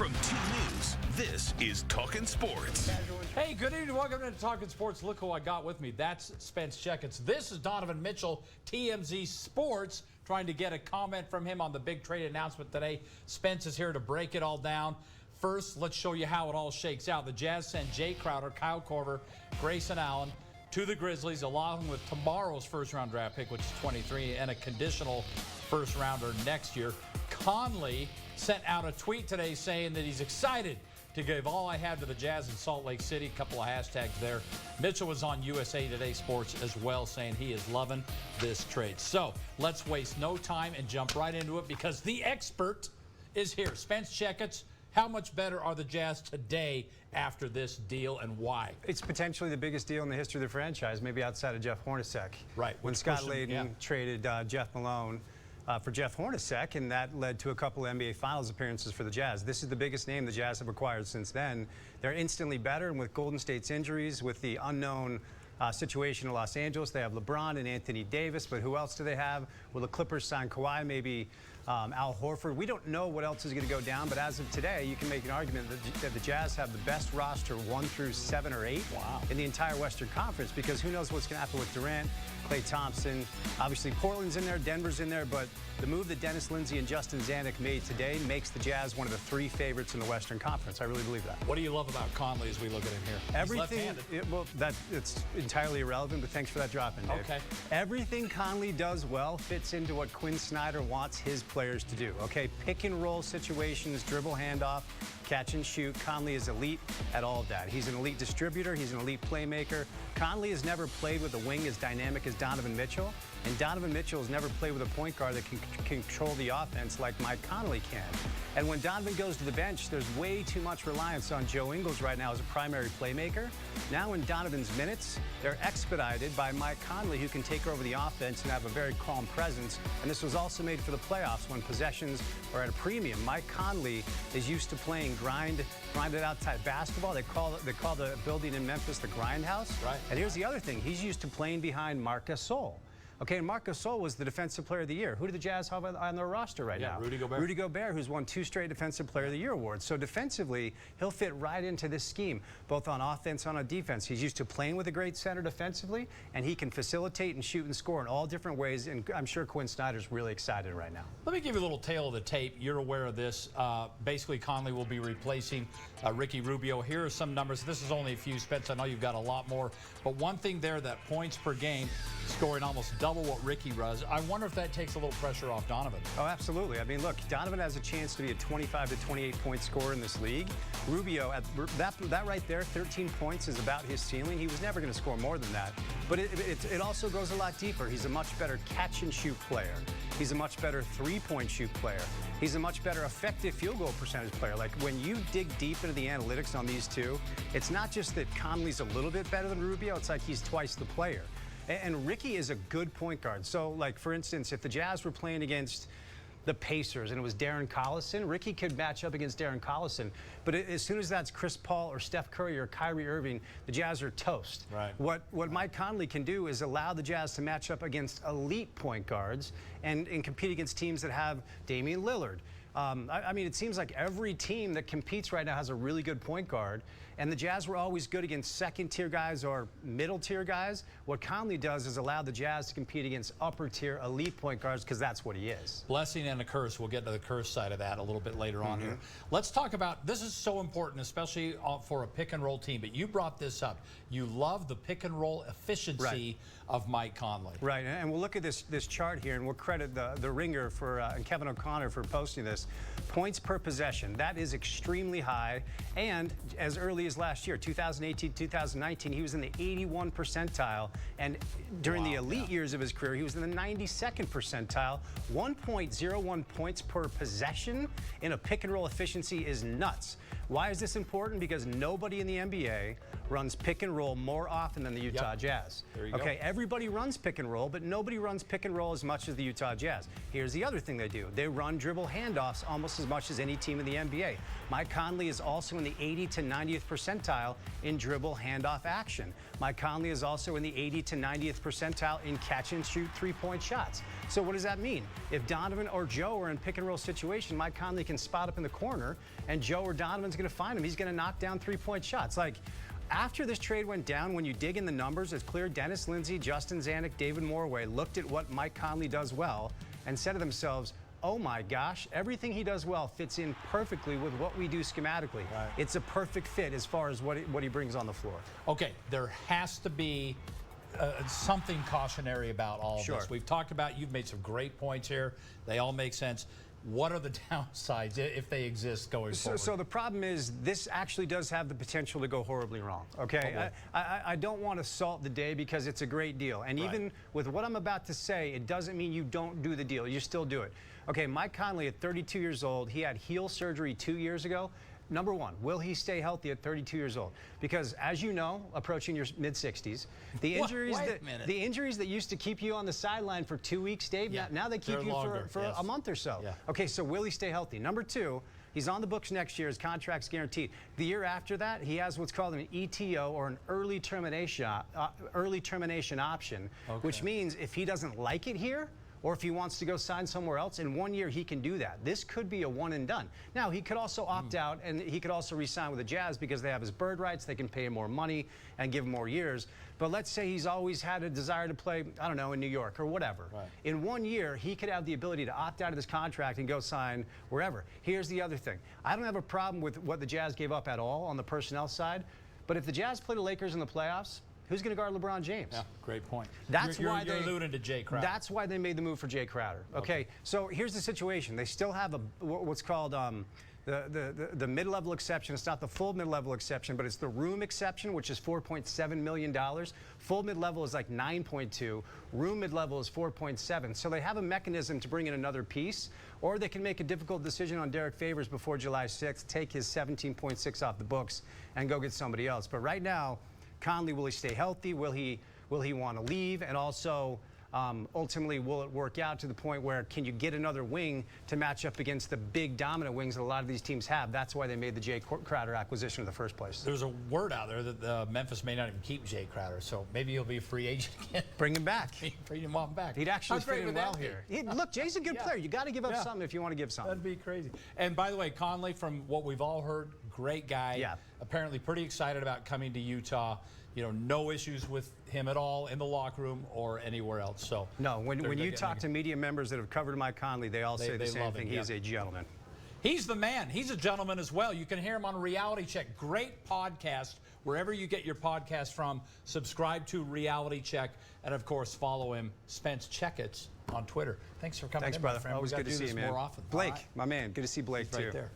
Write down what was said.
From 2 News, this is Talkin' Sports. Hey, good evening. Welcome to Talkin' Sports. Look who I got with me. That's Spence Checketts. This is Donovan Mitchell, TMZ Sports, trying to get a comment from him on the big trade announcement today. Spence is here to break it all down. First, let's show you how it all shakes out. The Jazz sent Jay Crowder, Kyle Korver, Grayson Allen to the Grizzlies, along with tomorrow's first-round draft pick, which is 23, and a conditional first-rounder next year. Conley sent out a tweet today saying that he's excited to give all I have to the Jazz in Salt Lake City. A couple of hashtags there. Mitchell was on USA Today Sports as well, saying he is loving this trade. So let's waste no time and jump right into it because the expert is here. Spence Checketts, how much better are the Jazz today after this deal and why? It's potentially the biggest deal in the history of the franchise, maybe outside of Jeff Hornacek. Right. When Scott Layden traded Jeff Malone for Jeff Hornacek, and that led to a couple of NBA Finals appearances for the Jazz. This is the biggest name the Jazz have acquired since then. They're instantly better, and with Golden State's injuries, with the unknown situation in Los Angeles, they have LeBron and Anthony Davis, but who else do they have? Will the Clippers sign Kawhi, maybe Al Horford? We don't know what else is going to go down, but as of today, you can make an argument that the Jazz have the best roster 1 through 7 or 8 in the entire Western Conference, because who knows what's going to happen with Durant, Klay Thompson. Obviously, Portland's in there, Denver's in there, but the move that Dennis Lindsey and Justin Zanuck made today makes the Jazz one of the 3 favorites in the Western Conference. I really believe that. What do you love about Conley as we look at him here? Everything. It's entirely irrelevant, but thanks for that drop in, Dave. Okay. Everything Conley does well fits into what Quinn Snyder wants his players to do. Okay, pick and roll situations, dribble handoff, catch and shoot. Conley is elite at all of that. He's an elite distributor. He's an elite playmaker. Conley has never played with a wing as dynamic as Donovan Mitchell, and Donovan Mitchell has never played with a point guard that can control the offense like Mike Conley can. And when Donovan goes to the bench, there's way too much reliance on Joe Ingles right now as a primary playmaker. Now in Donovan's minutes, they're expedited by Mike Conley, who can take over the offense and have a very calm presence. And this was also made for the playoffs when possessions are at a premium. Mike Conley is used to playing grinded out type basketball. They call the building in Memphis the Grindhouse. Right. And here's the other thing. He's used to playing behind Marc Gasol. Okay, and Marc Gasol was the Defensive Player of the Year. Who do the Jazz have on their roster right now? Rudy Gobert. Rudy Gobert, who's won 2 straight Defensive Player of the Year awards. So defensively, he'll fit right into this scheme, both on offense and on defense. He's used to playing with a great center defensively, and he can facilitate and shoot and score in all different ways, and I'm sure Quinn Snyder's really excited right now. Let me give you a little tail of the tape. You're aware of this. Basically, Conley will be replacing Ricky Rubio. Here are some numbers. This is only a few, Spence. I know you've got a lot more. But one thing there, that points per game, scoring almost double what Ricky does. I wonder if that takes a little pressure off Donovan. Oh, absolutely. I mean, look, Donovan has a chance to be a 25 to 28 point scorer in this league. Rubio, that right there, 13 points is about his ceiling. He was never going to score more than that. But it also goes a lot deeper. He's a much better catch and shoot player. He's a much better 3-point shoot player. He's a much better effective field goal percentage player. Like, when you dig deep into the analytics on these two, it's not just that Conley's a little bit better than Rubio. It's like he's twice the player. And Ricky is a good point guard. So, like, for instance, if the Jazz were playing against the Pacers and it was Darren Collison, Ricky could match up against Darren Collison. But as soon as that's Chris Paul or Steph Curry or Kyrie Irving, the Jazz are toast. Right. What Mike Conley can do is allow the Jazz to match up against elite point guards and compete against teams that have Damian Lillard. I mean, it seems like every team that competes right now has a really good point guard, and the Jazz were always good against second-tier guys or middle-tier guys. What Conley does is allow the Jazz to compete against upper-tier elite point guards, because that's what he is. Blessing and a curse. We'll get to the curse side of that a little bit later on here. Let's talk about, this is so important, especially for a pick-and-roll team, but you brought this up. You love the pick-and-roll efficiency of Mike Conley. Right, and we'll look at this chart here, and we'll credit the Ringer and Kevin O'Connor for posting this. Points per possession, that is extremely high, and as early as last year, 2018, 2019, he was in the 81 percentile, and during the elite years of his career, he was in the 92nd percentile. 1.01 points per possession in a pick and roll efficiency is nuts. Why is this important? Because nobody in the NBA runs pick and roll more often than the Utah Jazz. There you go. Okay, everybody runs pick and roll, but nobody runs pick and roll as much as the Utah Jazz. Here's the other thing they do. They run dribble handoffs almost as much as any team in the NBA. Mike Conley is also in the 80th to 90th percentile in dribble handoff action. Mike Conley is also in the 80th to 90th percentile in catch and shoot three-point shots. So what does that mean? If Donovan or Joe are in pick and roll situation, Mike Conley can spot up in the corner, and Joe or Donovan's going to find him. He's going to knock down three-point shots. Like, after this trade went down, when you dig in the numbers, it's clear Dennis Lindsey, Justin Zanuck, David Morway looked at what Mike Conley does well and said to themselves, oh my gosh, everything he does well fits in perfectly with what we do schematically. Right. It's a perfect fit as far as what he brings on the floor. Okay, there has to be something cautionary about all of Sure. this. We've talked about, you've made some great points here. They all make sense. What are the downsides, if they exist, going forward? So the problem is this actually does have the potential to go horribly wrong, okay? I don't want to salt the day because it's a great deal. And even with what I'm about to say, it doesn't mean you don't do the deal. You still do it. Okay, Mike Conley at 32 years old, he had heel surgery 2 years ago. Number one, will he stay healthy at 32 years old? Because as you know, approaching your mid-60s, the injuries that used to keep you on the sideline for 2 weeks, Dave, now they keep you for a month or so. Yeah. Okay, so will he stay healthy? Number two, he's on the books next year. His contract's guaranteed. The year after that, he has what's called an ETO, or an early termination option, which means if he doesn't like it here, or if he wants to go sign somewhere else, in 1 year he can do that. This could be a one and done. Now, he could also opt out, and he could also re-sign with the Jazz because they have his bird rights. They can pay him more money and give him more years. But let's say he's always had a desire to play, I don't know, in New York or whatever. Right. In 1 year, he could have the ability to opt out of his contract and go sign wherever. Here's the other thing. I don't have a problem with what the Jazz gave up at all on the personnel side, but if the Jazz play the Lakers in the playoffs, who's going to guard LeBron James? Yeah, great point. You're alluding to Jay Crowder. That's why they made the move for Jay Crowder. Okay, so here's the situation. They still have what's called the mid-level exception. It's not the full mid-level exception, but it's the room exception, which is $4.7 million. Full mid-level is like 9.2. Room mid-level is 4.7. So they have a mechanism to bring in another piece, or they can make a difficult decision on Derek Favors before July 6th, take his 17.6 off the books, and go get somebody else. But right now, Conley, will he stay healthy? Will he want to leave? And also, ultimately, will it work out to the point where can you get another wing to match up against the big dominant wings that a lot of these teams have? That's why they made the Jay Crowder acquisition in the first place. There's a word out there that Memphis may not even keep Jay Crowder, so maybe he'll be a free agent again. Bring him back. Bring him on back. He'd actually fit in well here. Look, Jay's a good player. You got to give up something if you want to give something. That'd be crazy. And by the way, Conley, from what we've all heard, great guy. Yeah. Apparently pretty excited about coming to Utah. You know, no issues with him at all in the locker room or anywhere else. So no, when you talk to media members that have covered Mike Conley, they all say the same thing. He is a gentleman. He's the man. He's a gentleman as well. You can hear him on Reality Check. Great podcast. Wherever you get your podcast from, subscribe to Reality Check. And, of course, follow him, Spence Checketts, on Twitter. Thanks for coming in, brother. my friend. Always good to see you, man. More often. Blake, my man. Good to see Blake, too. Right there.